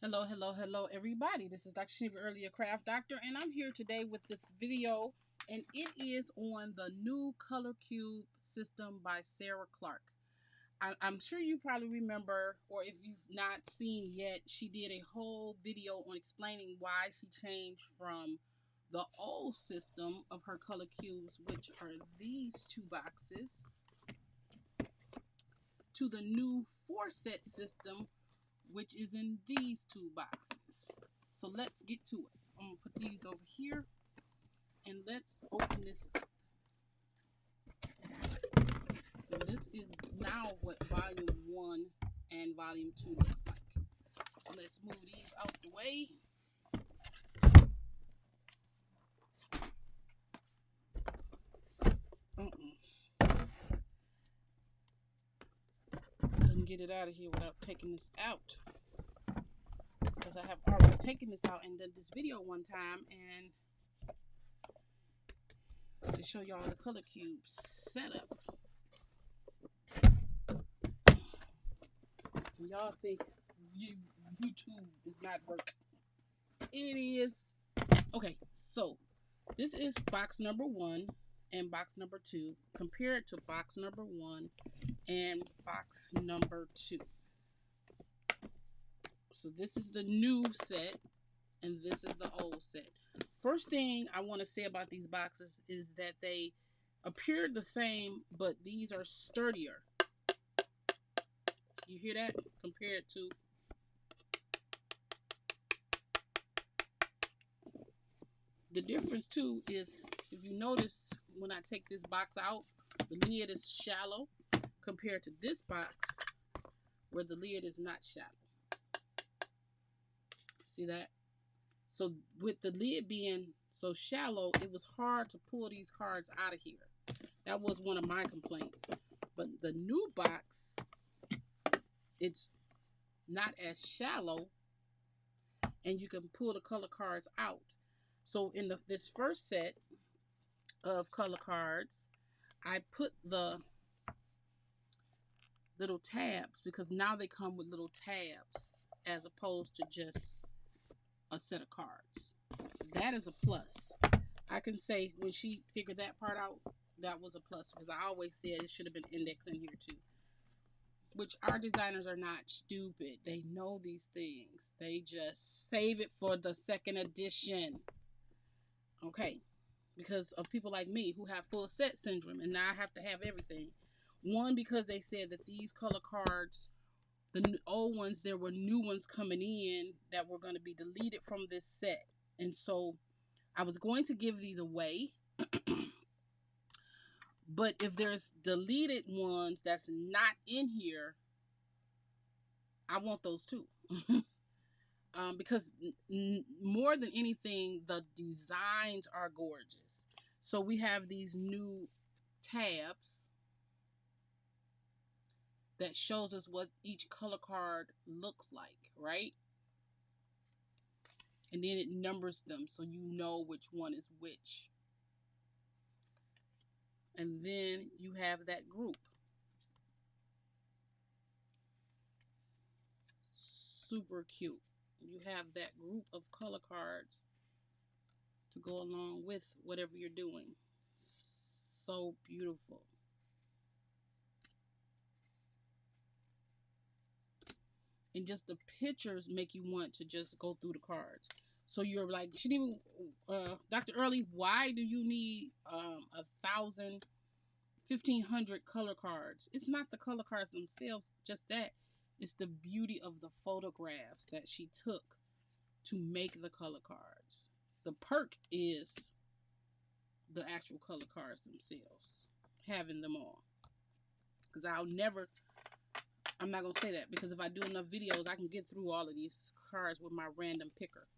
Hello, everybody. This is Dr. Shiva, earlier craft doctor, and I'm here today with this video, and it is on the new color cube system by Sarah Clark. I'm sure you probably remember, or if you've not seen yet, she did a whole video on explaining why she changed from the old system of her color cubes, which are these two boxes, to the new 4-set system, which is in these two boxes. So let's get to it. I'm gonna put these over here and let's open this up. And this is now what volume 1 and volume 2 looks like. So let's move these out the way. Couldn't get it out of here without taking this out, because I have already taken this out and done this video one time and to show y'all the color cubes setup. Y'all think YouTube is not working. It is. Okay, so this is box number 1 and box number 2 compared to box number 1 and box number 2. So this is the new set and this is the old set. First thing I want to say about these boxes is that they appear the same, but these are sturdier. You hear that? Compared to the difference too is, if you notice, when I take this box out, the lid is shallow compared to this box where the lid is not shallow. See that? So with the lid being so shallow, it was hard to pull these cards out of here. That was one of my complaints. But the new box, it's not as shallow and you can pull the color cards out. So in this first set of color cards, I put the little tabs, because now they come with little tabs as opposed to just a set of cards. That is a plus. I can say when she figured that part out, that was a plus, because I always said it should have been index in here too. Which our designers are not stupid. They know these things. They just save it for the second edition. Okay. Because of people like me who have full set syndrome and now I have to have everything. One, because they said that these color cards, the old ones, there were new ones coming in that were going to be deleted from this set. And so I was going to give these away. But if there's deleted ones that's not in here, I want those too. Because more than anything, the designs are gorgeous. So we have these new tabs that shows us what each color card looks like, right? And then it numbers them so you know which one is which. And then you have that group. Super cute. You have that group of color cards to go along with whatever you're doing. So beautiful. And just the pictures make you want to just go through the cards. So you're like, she didn't even, Dr. Early, why do you need 1,000, 1,500 color cards? It's not the color cards themselves, just that. It's the beauty of the photographs that she took to make the color cards. The perk is the actual color cards themselves, having them all. Because I'm not going to say that, because if I do enough videos, I can get through all of these cards with my random picker.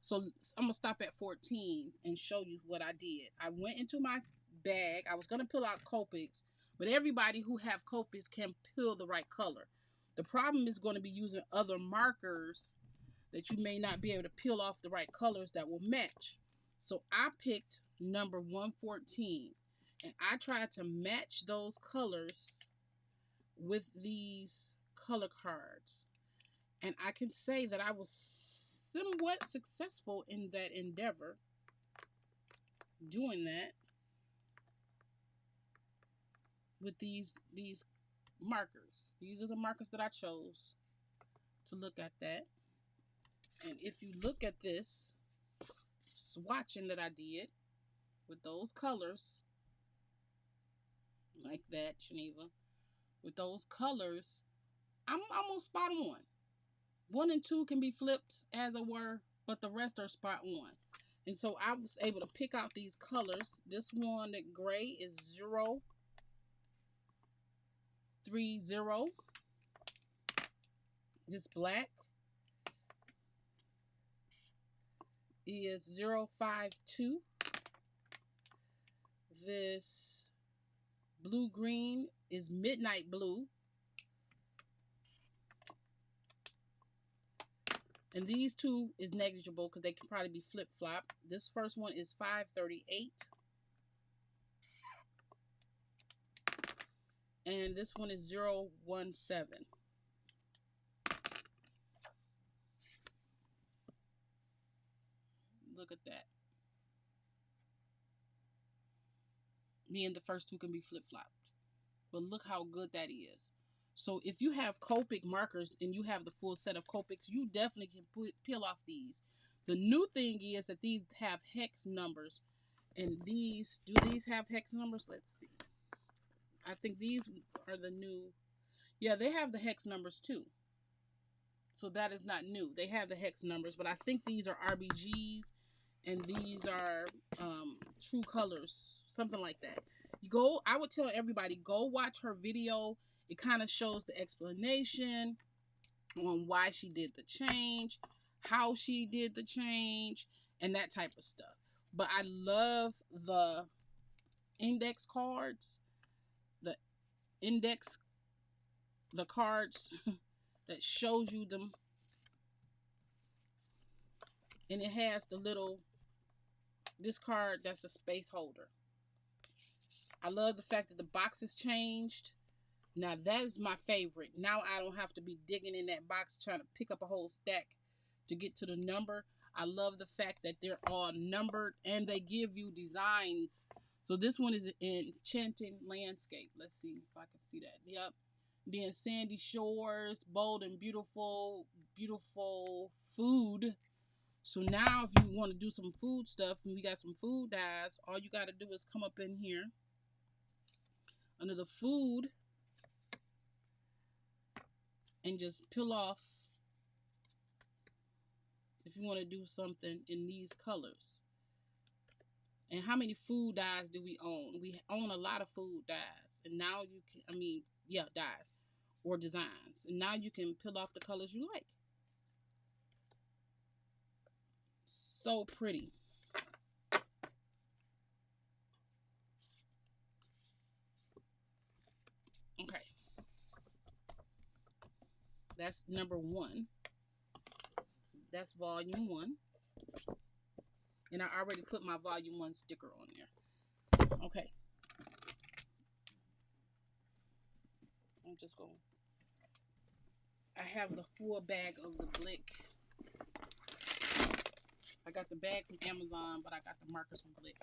So I'm going to stop at 14 and show you what I did. I went into my bag. I was going to pull out Copics, but everybody who have Copics can peel the right color. The problem is going to be using other markers that you may not be able to peel off the right colors that will match. So I picked number 114 and I tried to match those colors with these color cards. And I can say that I was somewhat successful in that endeavor, doing that with these markers. These are the markers that I chose to look at that. And if you look at this swatching that I did with those colors, like that, Geneva, with those colors, I'm almost spot on. 1 and 2 can be flipped, as it were, but the rest are spot on. And so I was able to pick out these colors. This one, that gray, is 030. This black is 052. This blue green is midnight blue. And these two is negligible because they can probably be flip-flop. This first one is 538. And this one is 017. Look at that. Me and the first two can be flip-flopped. But look how good that is. So if you have Copic markers and you have the full set of Copics, you definitely can peel off these. The new thing is that these have hex numbers. And these, do these have hex numbers? Let's see. I think these are the new. Yeah, they have the hex numbers too. So that is not new. They have the hex numbers, but I think these are RBGs and these are true colors, something like that. I would tell everybody, go watch her video. It kind of shows the explanation on why she did the change, how she did the change, and that type of stuff. But I love the index cards, the cards that shows you them. And it has this card that's a space holder. I love the fact that the box has changed. Now that is my favorite. Now I don't have to be digging in that box trying to pick up a whole stack to get to the number. I love the fact that they're all numbered and they give you designs. So this one is Enchanting Landscape. Let's see if I can see that. Yep. Then Sandy Shores, Bold and Beautiful, Beautiful Food. So now if you want to do some food stuff and we got some food dyes, all you got to do is come up in here under the food and just peel off if you want to do something in these colors. And how many food dyes do we own? We own a lot of food dyes. And now you can, dyes or designs. And now you can peel off the colors you like. So pretty. Okay. That's number 1. That's volume 1. And I already put my volume 1 sticker on there. Okay. I'm just going. I have the full bag of the Blick. I got the bag from Amazon, but I got the markers from Blick.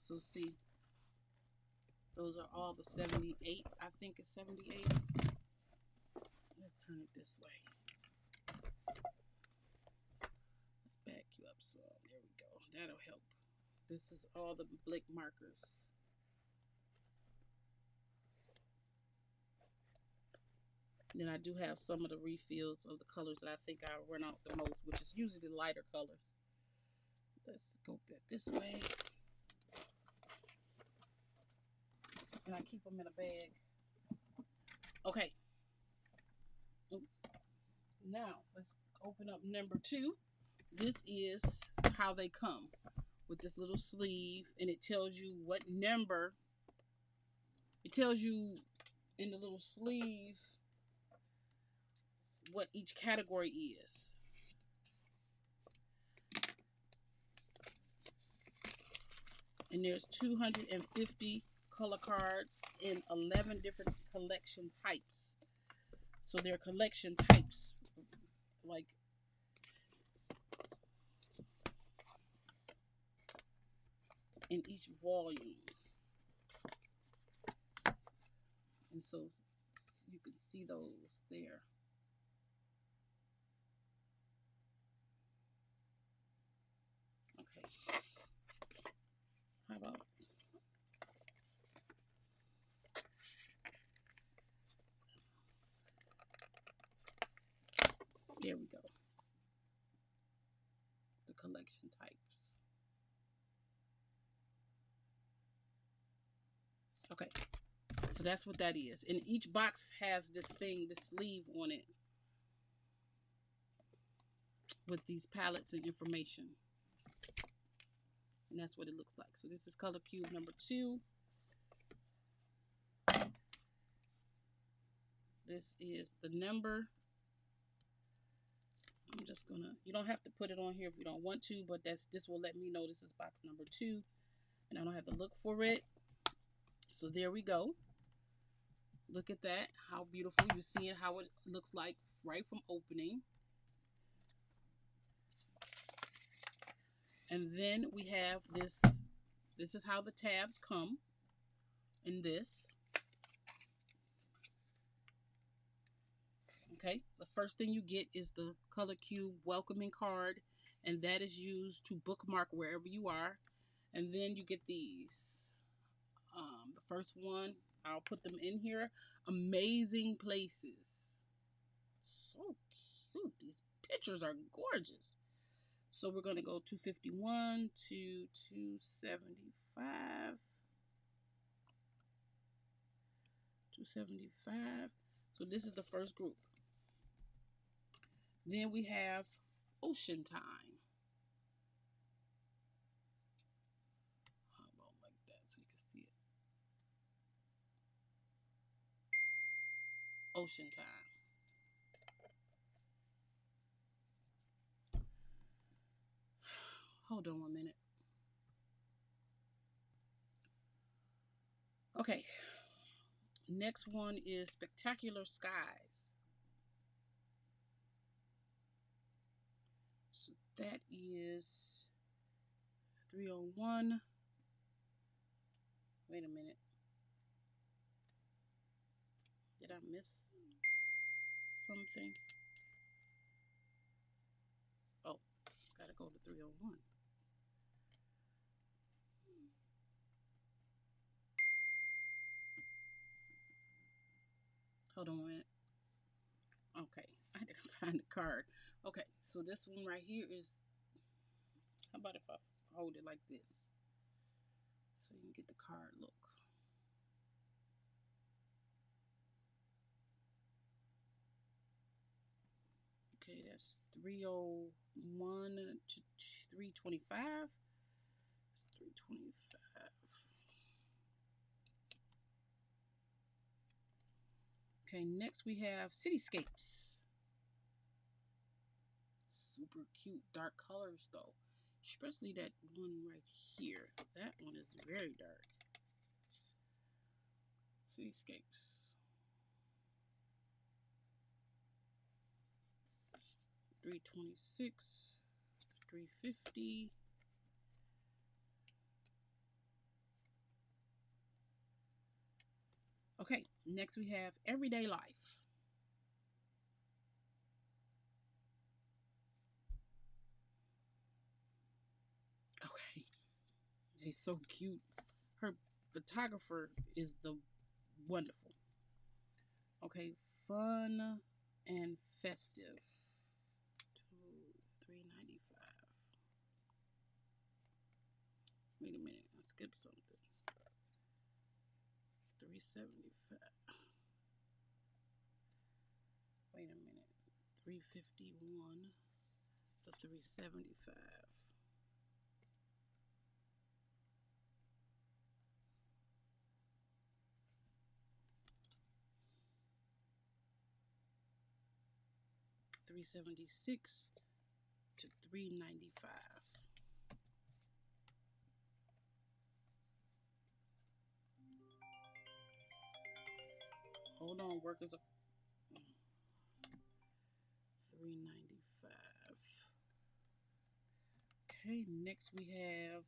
So see, those are all the 78. I think it's 78. Let's turn it this way. Let's back you up some. There we go. That'll help. This is all the Blick markers. Then I do have some of the refills of the colors that I think I run out the most, which is usually the lighter colors. Let's go back this way. And I keep them in a bag. Okay. Now, let's open up number 2. This is how they come with this little sleeve. And it tells you what number. It tells you in the little sleeve what each category is. And there's 250 color cards in 11 different collection types. So they're collection types, like in each volume. And so you can see those there. Okay. How about there we go. The collection types. Okay. So that's what that is. And each box has this thing, this sleeve on it with these palettes and information. And that's what it looks like. So this is color cube number 2. This is the number. I'm just gonna, you don't have to put it on here if you don't want to, but this will let me know this is box number 2. And I don't have to look for it. So there we go. Look at that. How beautiful. You see it, how it looks like right from opening. And then we have this. This is how the tabs come in this. Okay. The first thing you get is the color cube welcoming card. And that is used to bookmark wherever you are. And then you get these. The first one, I'll put them in here. Amazing places. So cute. These pictures are gorgeous. So we're going to go 251 to 275. 275. So this is the first group. Then we have Ocean Time. How about like that so you can see it? Ocean Time. Hold on 1 minute. Okay. Next one is Spectacular Skies. So that is 301. Wait a minute. Did I miss something? Oh, gotta go to 301. Hold on a minute. Okay, I had to find the card. Okay, so this one right here is, how about if I hold it like this? So you can get the card look. Okay, that's 301 to 325. It's 325. Okay, next we have Cityscapes. Super cute, dark colors though. Especially that one right here. That one is very dark. Cityscapes. 326, 350. Okay, next we have Everyday Life. Okay, they're so cute. Her photographer is the wonderful. Okay, fun and festive. 395. Wait a minute, I skipped something. 375. Wait a minute. 351 to 375. $376 to $395. Hold on, workers are $3.95. Okay, next we have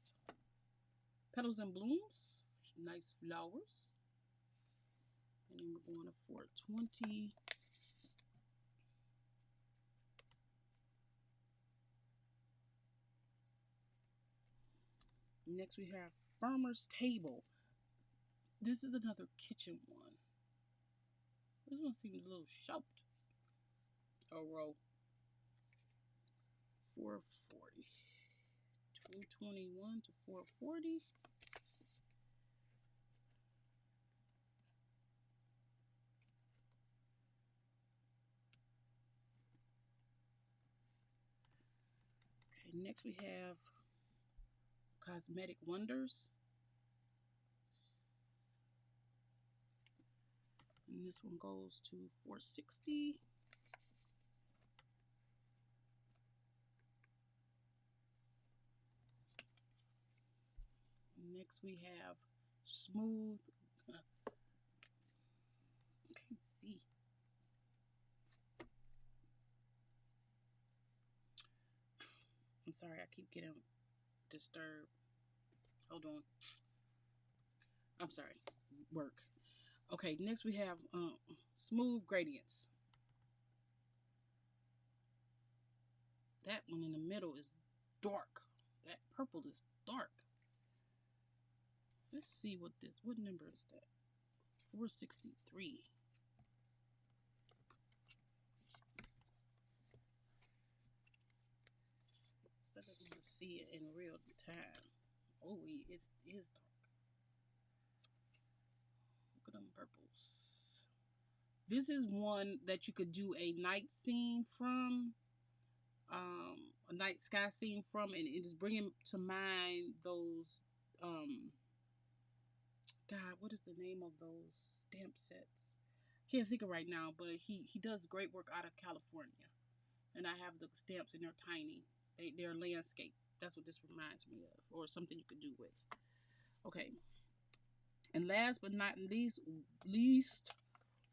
Petals and Blooms. Nice flowers. And then we're going to $4.20. Next we have Farmer's Table. This is another kitchen one. This one seems a little short. A row. $4.40. $2.21 to $4.40. Okay, next we have Cosmetic Wonders. And this one goes to $4.60. Next we have Smooth. I can't see. I'm sorry, I keep getting disturbed. Hold on. I'm sorry. Work. Okay, next we have Smooth Gradients. That one in the middle is dark. That purple is dark. Let's see what number is that? 463. I just want to see it in real time. Oh, it is dark. Look at them purples. This is one that you could do a night scene from, a night sky scene from, and it is bringing to mind those, God, what is the name of those stamp sets? Can't think of right now, but he does great work out of California, and I have the stamps, and they're tiny. They're landscape. That's what this reminds me of, or something you could do with. Okay. And last but not least,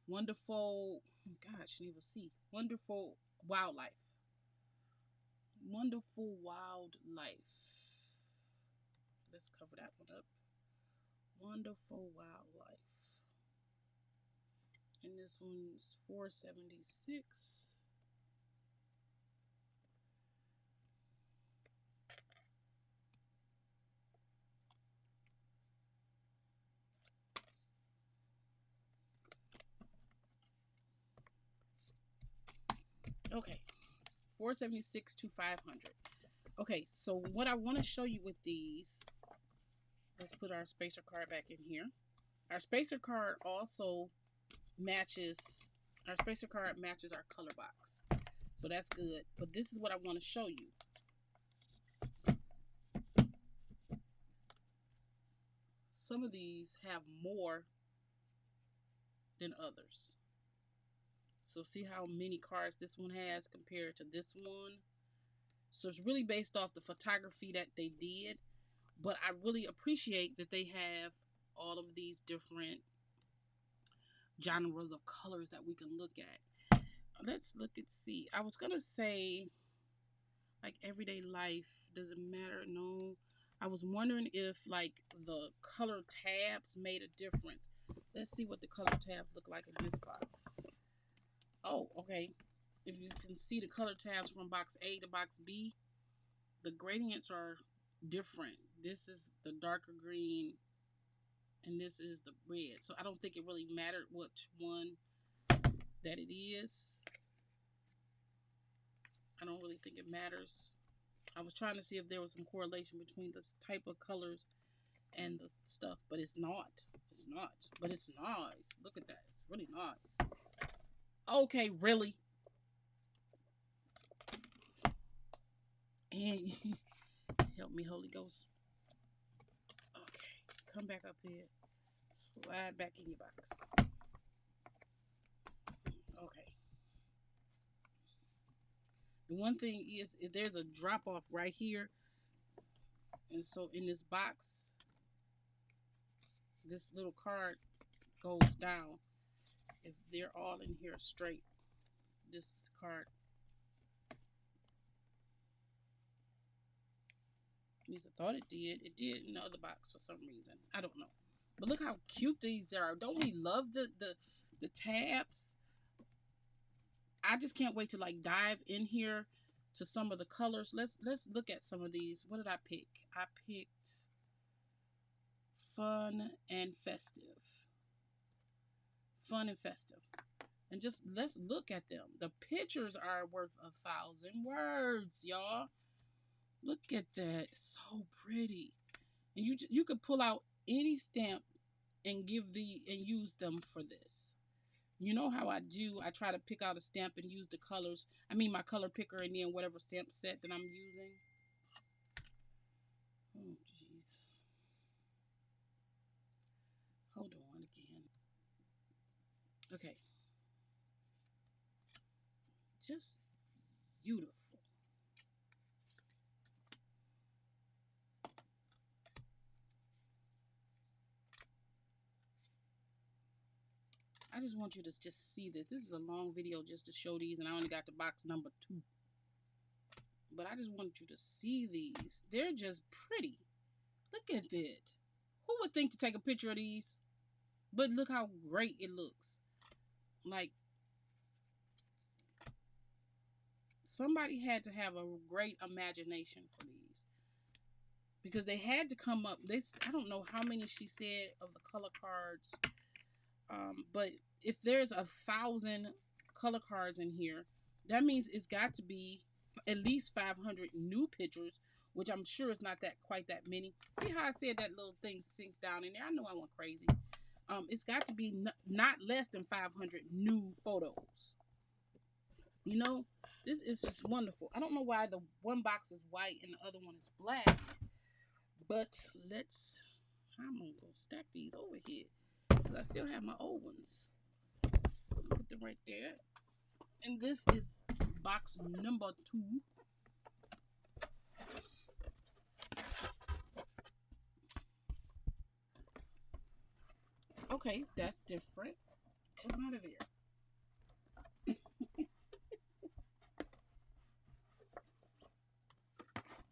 wonderful. Gosh, you will see. Wonderful wildlife. Wonderful wildlife. Let's cover that one up. Wonderful wildlife. And this one's $4.76. Okay, $4.76 to $500. Okay, so what I want to show you with these, let's put our spacer card back in here. Our spacer card also matches, our spacer card matches our color box. So that's good. But this is what I want to show you. Some of these have more than others. So see how many cards this one has compared to this one. So it's really based off the photography that they did. But I really appreciate that they have all of these different genres of colors that we can look at. Let's look and see. I was going to say, like, everyday life doesn't matter. No. I was wondering if, like, the color tabs made a difference. Let's see what the color tabs look like in this box. Oh, okay. If you can see the color tabs from box A to box B, the gradients are different. This is the darker green, and this is the red. So I don't think it really mattered which one that it is. I don't really think it matters. I was trying to see if there was some correlation between this type of colors and the stuff, but it's not. It's not. But it's nice. Look at that. It's really nice. Okay, really? And help me, Holy Ghost. Okay, come back up here. Slide back in your box. Okay. The one thing is, if there's a drop off right here, and so in this box, this little card goes down. if they're all in here straight. This card, at least I thought it did. It did in the other box for some reason. I don't know. But look how cute these are. Don't we love the tabs? I just can't wait to like dive in here to some of the colors. Let's look at some of these. What did I pick? I picked fun and festive. Fun and festive. And just let's look at them. The pictures are worth 1,000 words, y'all. Look at that. It's so pretty. And you could pull out any stamp and use them for this. You know how I do. I try to pick out a stamp and use the colors. I mean my color picker and then whatever stamp set that I'm using. Oh, jeez. Hold on again. Okay. Just beautiful. I just want you to just see this. This is a long video just to show these, and I only got the box number 2. But I just want you to see these. They're just pretty. Look at it. Who would think to take a picture of these? But look how great it looks. Like, somebody had to have a great imagination for these. Because they had to come up. I don't know how many she said of the color cards. But if there's 1,000 color cards in here, that means it's got to be at least 500 new pictures, which I'm sure it's not quite that many. See how I said that little thing sink down in there? I know I went crazy. It's got to be not less than 500 new photos. You know, this is just wonderful. I don't know why the one box is white and the other one is black, but I'm gonna go stack these over here. I still have my old ones. Put them right there. And this is box number 2. Okay, that's different. Come out of there.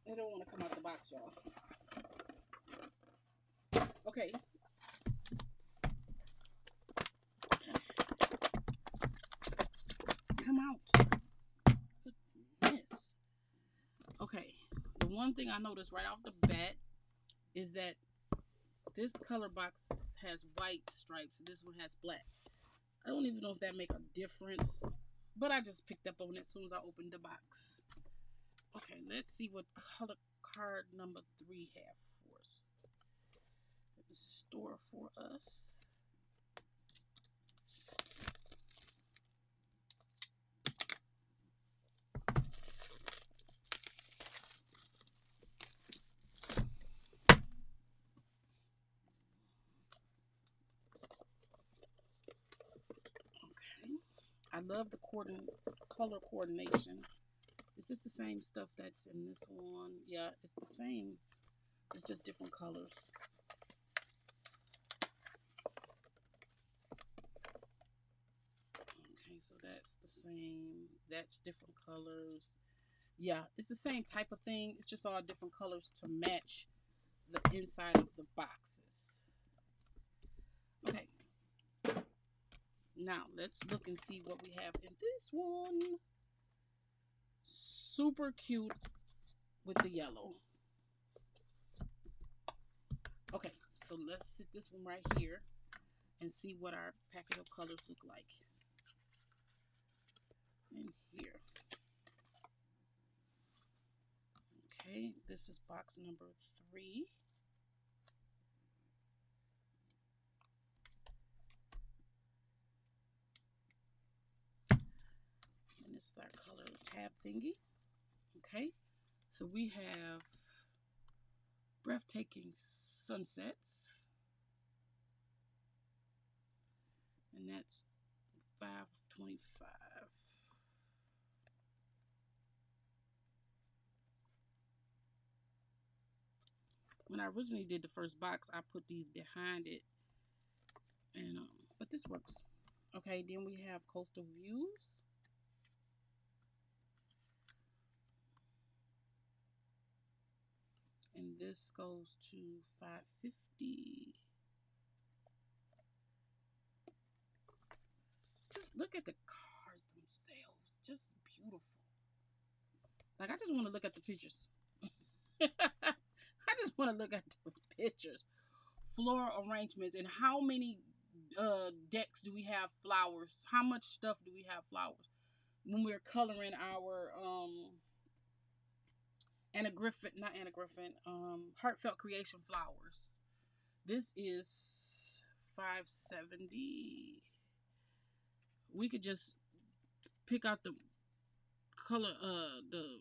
They don't want to come out the box, y'all. Okay. Come out. Goodness. Okay. The one thing I noticed right off the bat is that this color box has white stripes. This one has black. I don't even know if that make a difference, but I just picked up on it as soon as I opened the box. Okay, let's see what color card number 3 have for us. Store for us. Okay, I love the color coordination. Is this the same stuff that's in this one? Yeah, it's the same. It's just different colors. Okay, so that's the same. That's different colors. Yeah, it's the same type of thing. It's just all different colors to match the inside of the boxes. Okay. Now, let's look and see what we have in this one. Super cute with the yellow. Okay, so let's sit this one right here and see what our package of colors look like. In here. Okay, this is box number 3. And this is our color tab thingy. Okay, so we have breathtaking sunsets. And that's 525. When I originally did the first box, I put these behind it, and but this works. Okay, then we have Coastal Views. And this goes to $5.50. Just look at the cars themselves. Just beautiful. Like, I just want to look at the pictures. I just want to look at the pictures. Floral arrangements. And how many decks do we have flowers? How much stuff do we have flowers? When we're coloring our heartfelt creation flowers. This is $5.70. We could just pick out the color, the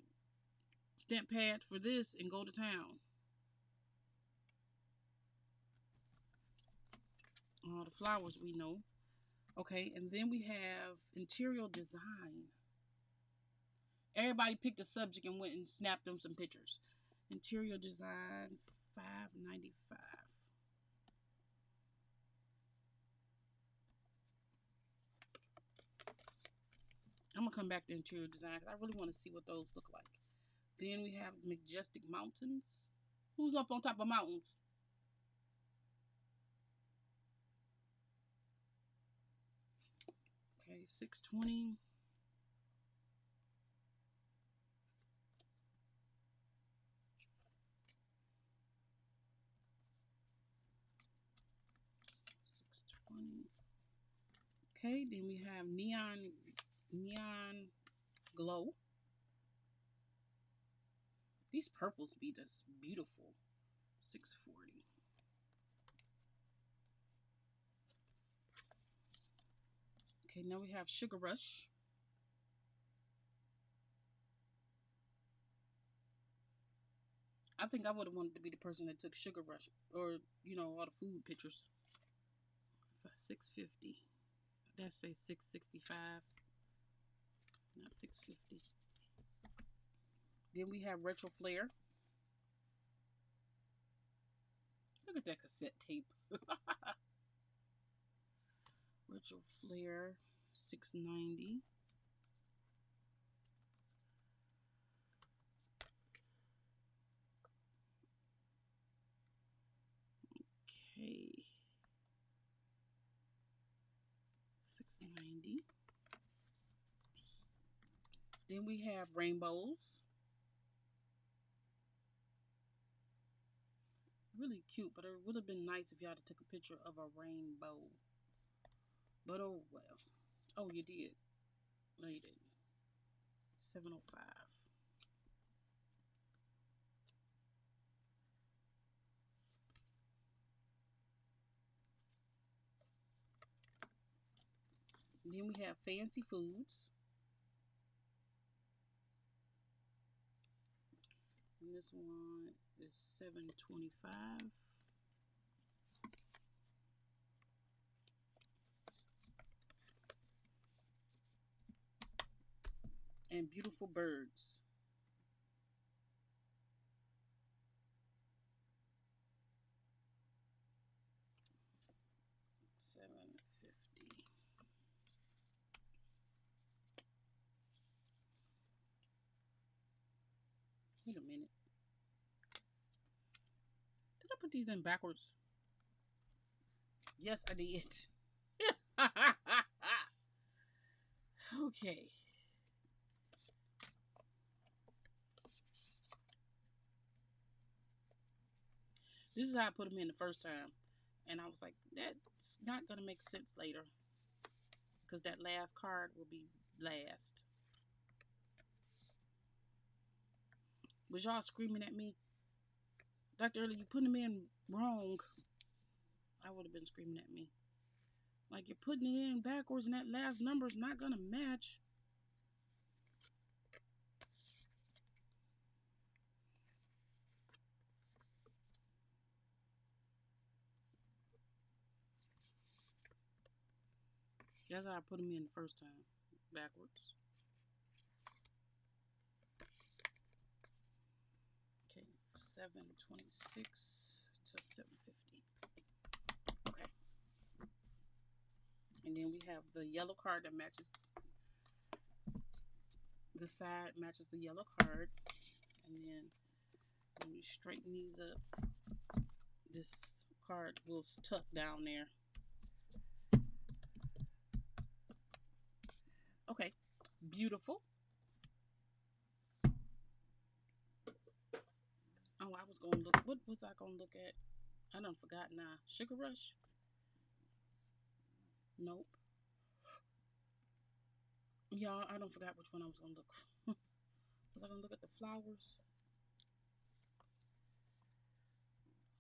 stamp pads for this and go to town. All the flowers we know. Okay, and then we have interior design. Everybody picked a subject and went and snapped them some pictures. Interior design, $5.95. I'm gonna come back to interior design because I really want to see what those look like. Then we have majestic mountains. Who's up on top of mountains? Okay, $6.20. Okay, then we have neon glow. These purples be just beautiful. $6.40. Okay, now we have Sugar Rush. I think I would have wanted to be the person that took Sugar Rush, or all the food pictures. $6.50. Did I say $6.65? Not $6.50. Then we have Retro Flare. Look at that cassette tape. Retro Flare, $6.90. Okay. $6.90. Then we have rainbows. Really cute, but it would have been nice if y'all took a picture of a rainbow. But oh well. Oh, you did. No, you didn't. $7.05. Then we have Fancy Foods. And this one is $7.25. And Beautiful Birds. $7.50. Wait a minute. Did I put these in backwards? Yes, I did. Okay. This is how I put them in the first time. And I was like, that's not going to make sense later. Because that last card will be last. Was y'all screaming at me? Dr. Early, you putting them in wrong. I would have been screaming at me. Like, you're putting it in backwards and that last number is not going to match. That's how I put them in the first time. Backwards. Okay, $7.26 to $7.50. Okay. And then we have the yellow card that matches. The side matches the yellow card. And then when you straighten these up, this card will tuck down there. Okay, beautiful. Oh, I was gonna look. What was I gonna look at? I done forgot now. Sugar Rush? Nope. Y'all, I don't forgot which one I was gonna look. Was I gonna look at the flowers?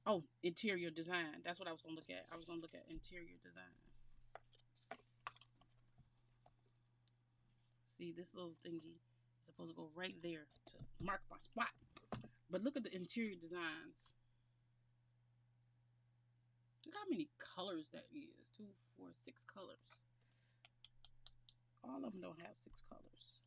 Oh, interior design. That's what I was gonna look at. I was gonna look at interior design. See, this little thingy is supposed to go right there to mark my spot. But look at the interior designs. Look how many colors that is. 2, 4, 6 colors. All of them don't have 6 colors.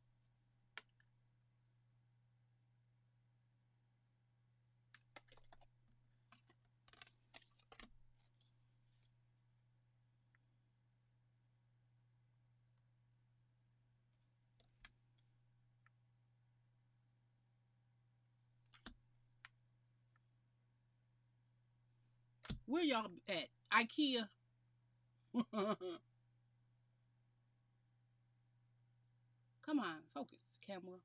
Where y'all at? IKEA? Come on, focus, camera.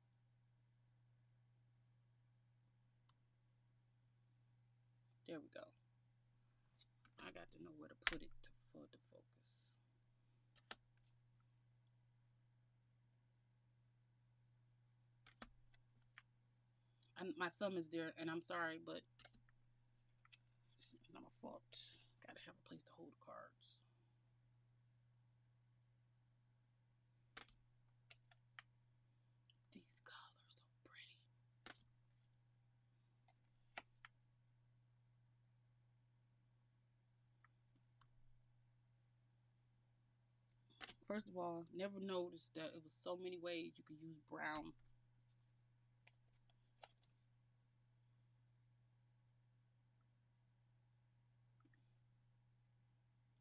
There we go. I got to know where to put it for it to focus. My thumb is there, and I'm sorry, but it's not my fault. Gotta have a place to hold cards. These colors are pretty. First of all, never noticed that it was so many ways you could use brown.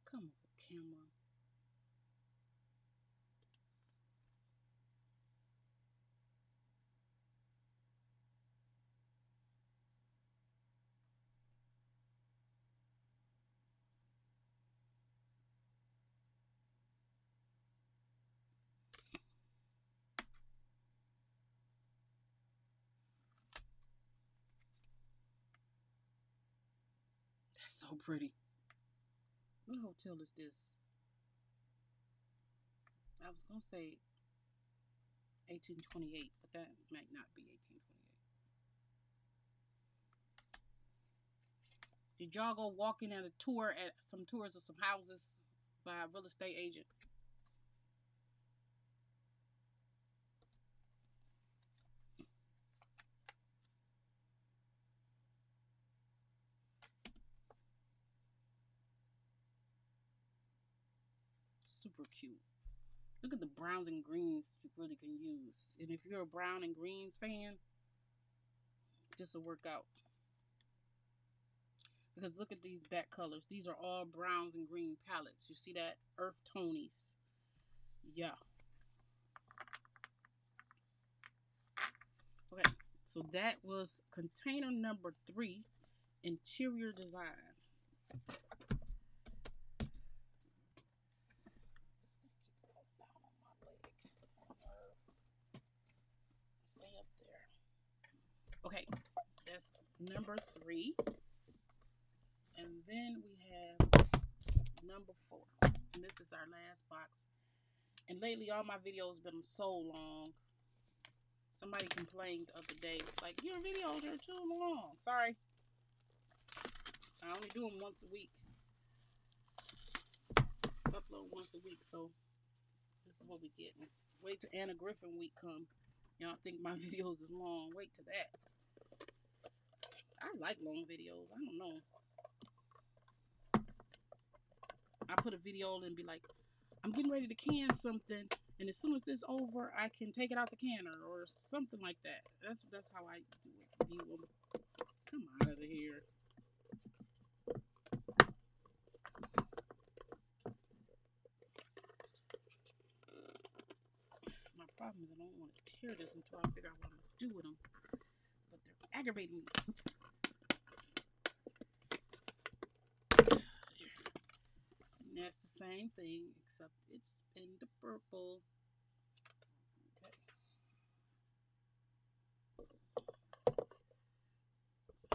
Come on, camera. That's so pretty. What hotel is this? I was gonna say 1828, but that might not be 1828. Did y'all go walking at a tour at some tours of some houses by a real estate agent? Super cute. Look at the browns and greens that you really can use. And if you're a brown and greens fan, this will work out. Because look at these back colors. These are all browns and green palettes. You see that? Earth tonies. Yeah. Okay. So that was container number 3, interior design. Stay up there. Okay. That's number 3. And then we have number 4. And this is our last box. And lately, all my videos have been so long. Somebody complained the other day, like, your videos are too long. Sorry. I only do them once a week. Upload once a week, so this is what we get. Wait till Anna Griffin week come. Y'all think my videos is long. Wait till that. I like long videos. I don't know. I put a video and be like, I'm getting ready to can something, and as soon as this over, I can take it out the canner or something like that. That's how I do it. View them. Come out of here. problem is I don't want to tear this until I figure out what I'm going to do with them. But they're aggravating me. And that's the same thing, except it's in the purple. Okay.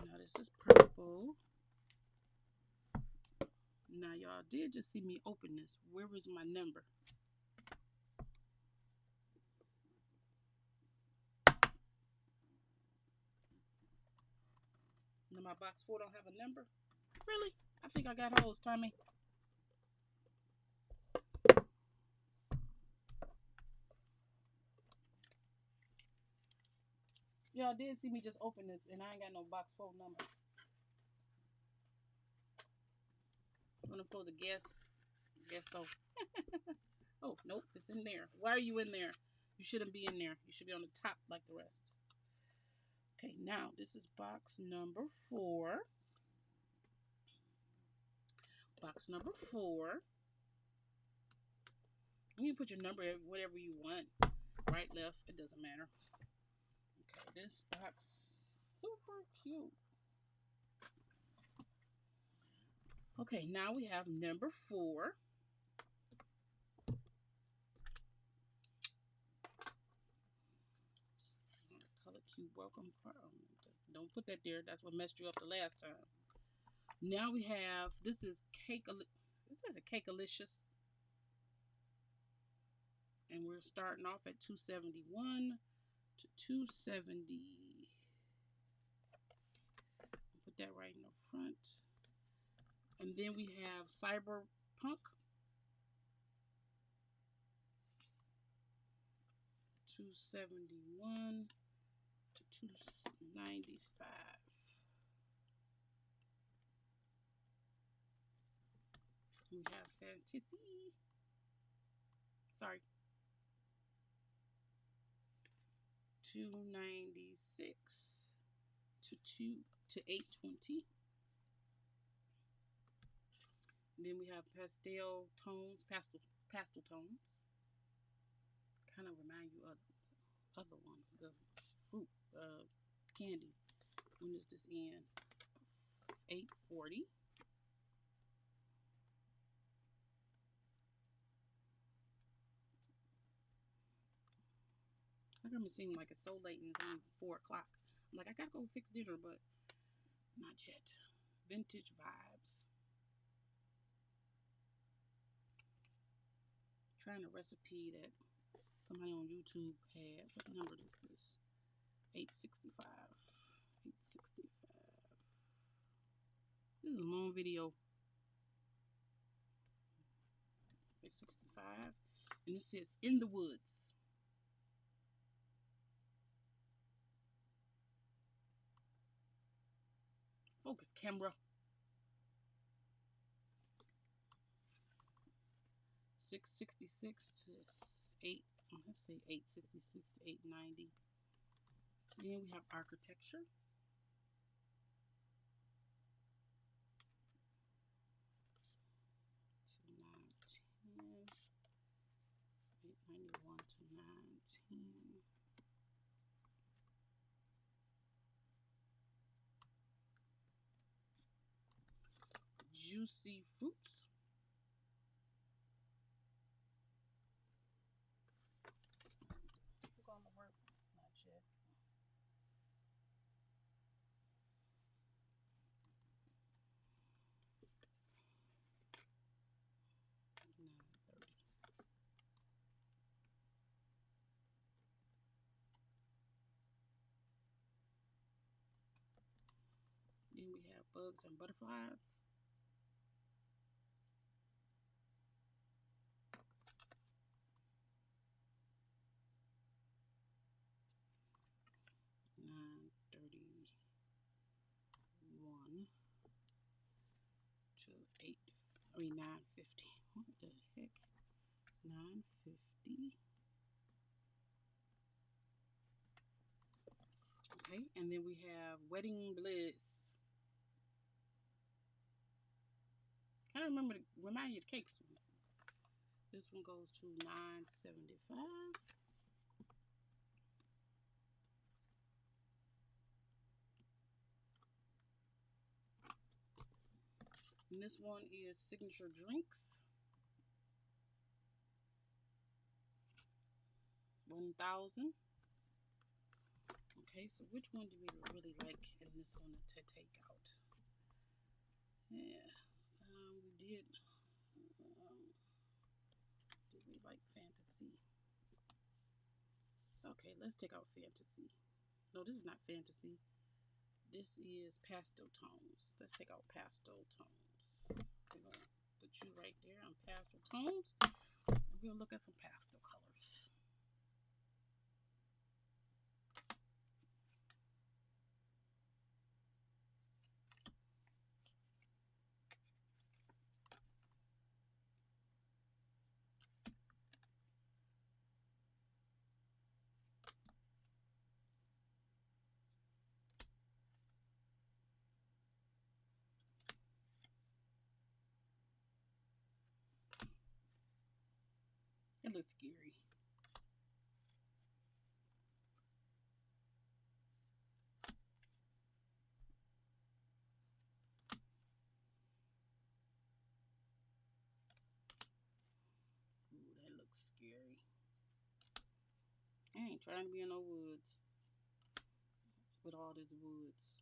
Now this is purple. Now y'all did just see me open this. Where was my number? Now my box 4 don't have a number? Really? I think I got holes, Tommy. Y'all did see me just open this, and I ain't got no box 4 number. I'm supposed to guess. Guess so. Oh, nope, it's in there. Why are you in there? You shouldn't be in there. You should be on the top like the rest. Okay, now this is box number 4. Box number 4. You can put your number whatever you want. Right, left, it doesn't matter. Okay, this box, super cute. Okay, now we have number 4. Color cube welcome. Don't put that there. That's what messed you up the last time. Now we have, this is Cake. This is a Cakealicious. And we're starting off at 271 to 270. Put that right in the front. And then we have Cyberpunk. 271 to 295. We have Fantasy. Sorry. 296 to 820. And then we have pastel tones, pastel tones. Kind of remind you of the other one, the fruit candy. When is this in? 840. I remember seeing like it's so late and it's only 4 o'clock. I'm like, I gotta go fix dinner, but not yet. Vintage vibes. Trying a recipe that somebody on YouTube had. What number is this? 865. 865. This is a long video. 865. And this says In the Woods. Focus, camera. 666 to 866 to 890. Then we have architecture. 910. 891 to 910. Juicy fruits. We're gonna work. Not yet. Then we have bugs and butterflies. 931 to 950. What the heck? 950. Okay, and then we have Wedding Bliss. Kind of remind you of the cakes. This one goes to 975. And this one is Signature Drinks. 1,000. Okay, so which one do we really like in this one to take out? Yeah, we did. Did we like Fantasy? Okay, let's take out Fantasy. No, this is not Fantasy. This is Pastel Tones. Let's take out Pastel Tones. We're going to put you right there on Pastel Tones. And we'll look at some pastel colors. It looks scary. Ooh, that looks scary. I ain't trying to be in no woods with all these woods.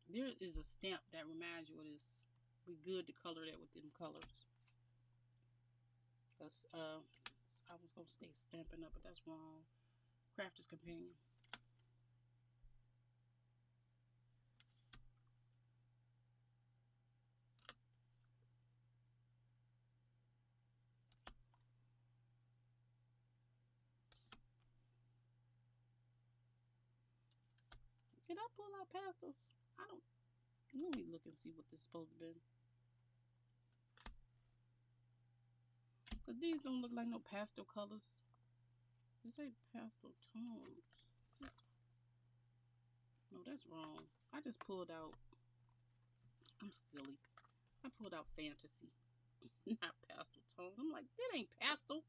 There is a stamp that reminds you of this. We good to color that with them colors. Cause I was gonna stay Stampin' Up, but that's wrong. Crafter's Companion. Did I pull out pastels? I don't. Let me look and see what this is supposed to be. Cause these don't look like no pastel colors. These ain't pastel tones. No, that's wrong. I just pulled out. I'm silly. I pulled out Fantasy, not pastel tones. I'm like, that ain't pastel.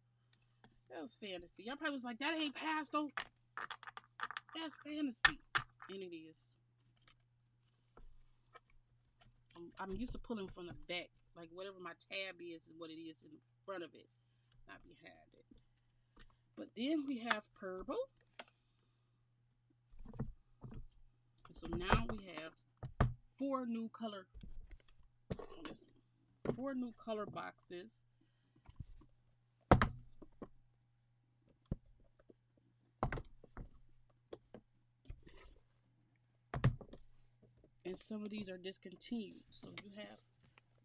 That was Fantasy. Y'all probably was like, that ain't pastel. That's Fantasy. And it is. I'm used to pulling from the back. Like whatever my tab is what it is in front of it, not behind it. But then we have purple. So now we have four new color boxes. And some of these are discontinued. So you have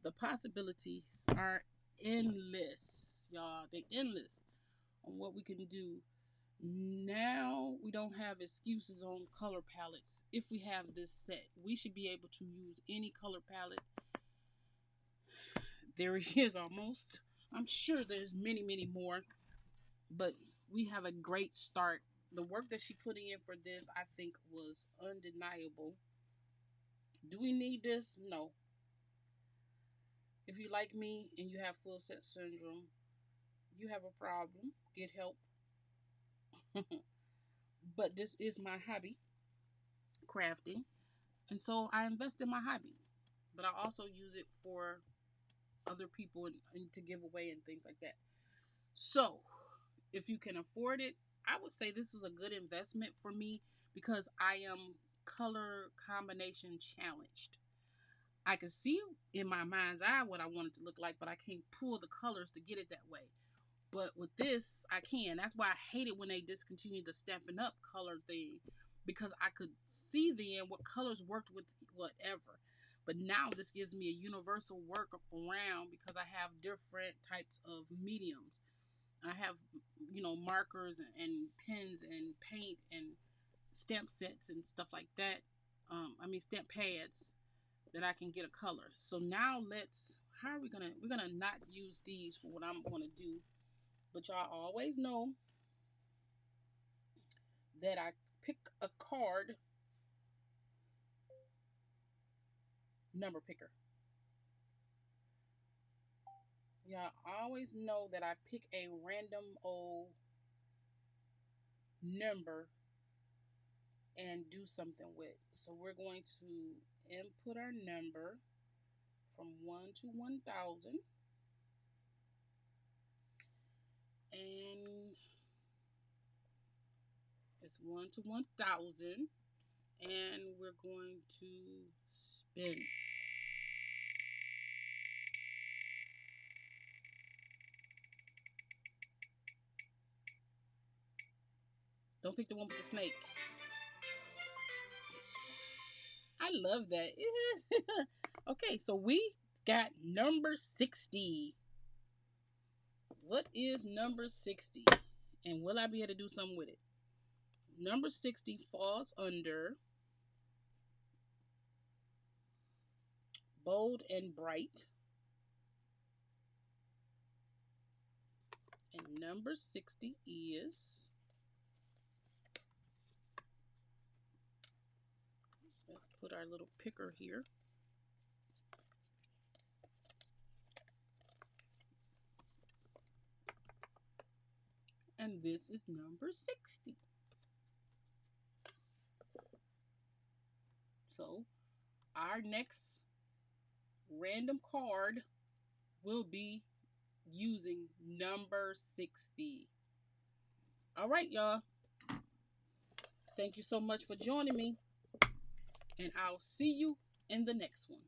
the possibilities are endless, y'all. They endless on what we can do. Now we don't have excuses on color palettes. If we have this set, we should be able to use any color palette. There it is almost. I'm sure there's many, many more, but we have a great start. The work that she put in for this, I think, was undeniable. Do we need this? No. If you like me and you have full set syndrome, you have a problem. Get help. But this is my hobby, crafting. And so I invest in my hobby. But I also use it for other people and to give away and things like that. So if you can afford it, I would say this was a good investment for me because I am color combination challenged. I can see in my mind's eye what I want it to look like, but I can't pull the colors to get it that way. But with this, I can. That's why I hate it when they discontinued the Stampin' Up color thing, because I could see then what colors worked with whatever. But now this gives me a universal work around because I have different types of mediums. I have, markers and pens and paint and stamp sets and stuff like that. Stamp pads that I can get a color. So now we're gonna not use these for what I'm gonna do. But y'all always know that I pick a card number picker. Y'all always know that I pick a random old number and do something with. So we're going to input our number from 1 to 1,000. And it's 1 to 1,000. And we're going to spin. Don't pick the one with the snake. I love that. Okay, so we got number 60. What is number 60? And will I be able to do something with it? Number 60 falls under bold and bright. And number 60 is, let's put our little picker here. And this is number 60. So our next random card will be using number 60. All right, y'all. Thank you so much for joining me. And I'll see you in the next one.